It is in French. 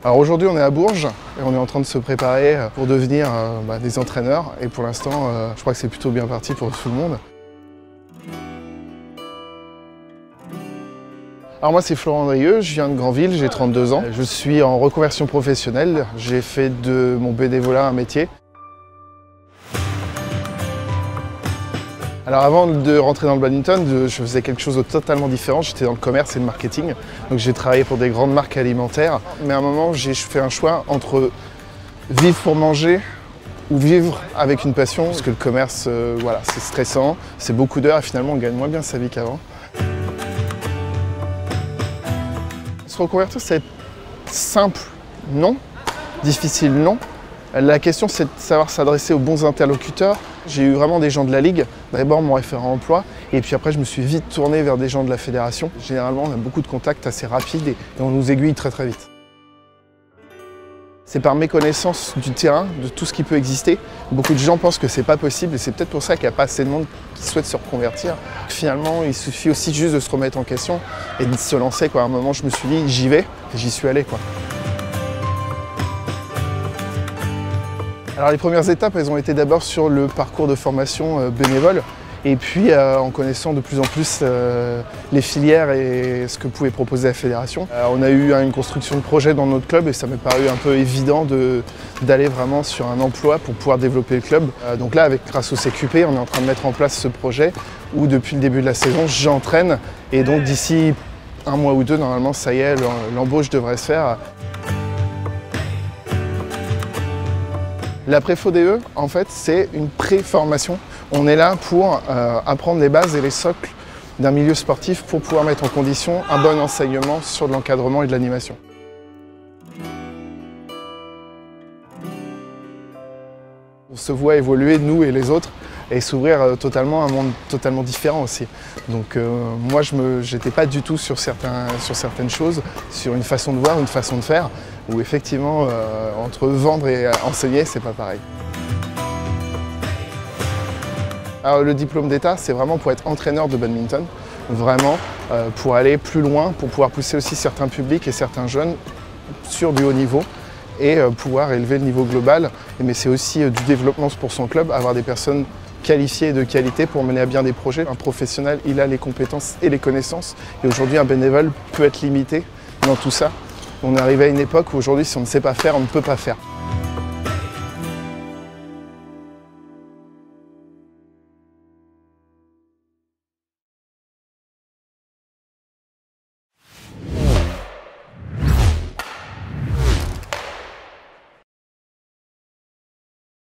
Alors aujourd'hui on est à Bourges et on est en train de se préparer pour devenir des entraîneurs et pour l'instant je crois que c'est plutôt bien parti pour tout le monde. Alors moi c'est Florent Andrieux, je viens de Granville, j'ai 32 ans. Je suis en reconversion professionnelle, j'ai fait de mon bénévolat un métier. Alors avant de rentrer dans le badminton, je faisais quelque chose de totalement différent, j'étais dans le commerce et le marketing. Donc j'ai travaillé pour des grandes marques alimentaires. Mais à un moment, j'ai fait un choix entre vivre pour manger ou vivre avec une passion. Parce que le commerce, c'est stressant, c'est beaucoup d'heures et finalement on gagne moins bien sa vie qu'avant. Se reconvertir, c'est simple, non. Difficile, non. La question, c'est de savoir s'adresser aux bons interlocuteurs. J'ai eu vraiment des gens de la Ligue, d'abord mon référent emploi, et puis après je me suis vite tourné vers des gens de la fédération. Généralement, on a beaucoup de contacts assez rapides et on nous aiguille très très vite. C'est par méconnaissance du terrain, de tout ce qui peut exister. Beaucoup de gens pensent que c'est pas possible et c'est peut-être pour ça qu'il n'y a pas assez de monde qui souhaite se reconvertir. Finalement, il suffit aussi juste de se remettre en question et de se lancer, quoi. À un moment, je me suis dit, j'y vais, et j'y suis allé, quoi. Alors les premières étapes, elles ont été d'abord sur le parcours de formation bénévole et puis en connaissant de plus en plus les filières et ce que pouvait proposer la fédération. On a eu une construction de projet dans notre club et ça m'est paru un peu évident d'aller vraiment sur un emploi pour pouvoir développer le club. Donc là, grâce au CQP, on est en train de mettre en place ce projet où depuis le début de la saison, j'entraîne et donc d'ici un mois ou deux, normalement, ça y est, l'embauche devrait se faire. La Préfo-DE, en fait, c'est une pré-formation. On est là pour apprendre les bases et les socles d'un milieu sportif pour pouvoir mettre en condition un bon enseignement sur de l'encadrement et de l'animation. On se voit évoluer, nous et les autres, et s'ouvrir totalement un monde totalement différent aussi. Donc moi, je n'étais pas du tout sur certaines choses, sur une façon de voir, une façon de faire, où effectivement, entre vendre et enseigner, c'est pas pareil. Alors le diplôme d'État, c'est vraiment pour être entraîneur de badminton, vraiment pour aller plus loin, pour pouvoir pousser aussi certains publics et certains jeunes sur du haut niveau et pouvoir élever le niveau global. Mais c'est aussi du développement pour son club, avoir des personnes qualifiées et de qualité pour mener à bien des projets. Un professionnel, il a les compétences et les connaissances. Et aujourd'hui, un bénévole peut être limité dans tout ça. On est arrivé à une époque où aujourd'hui, si on ne sait pas faire, on ne peut pas faire.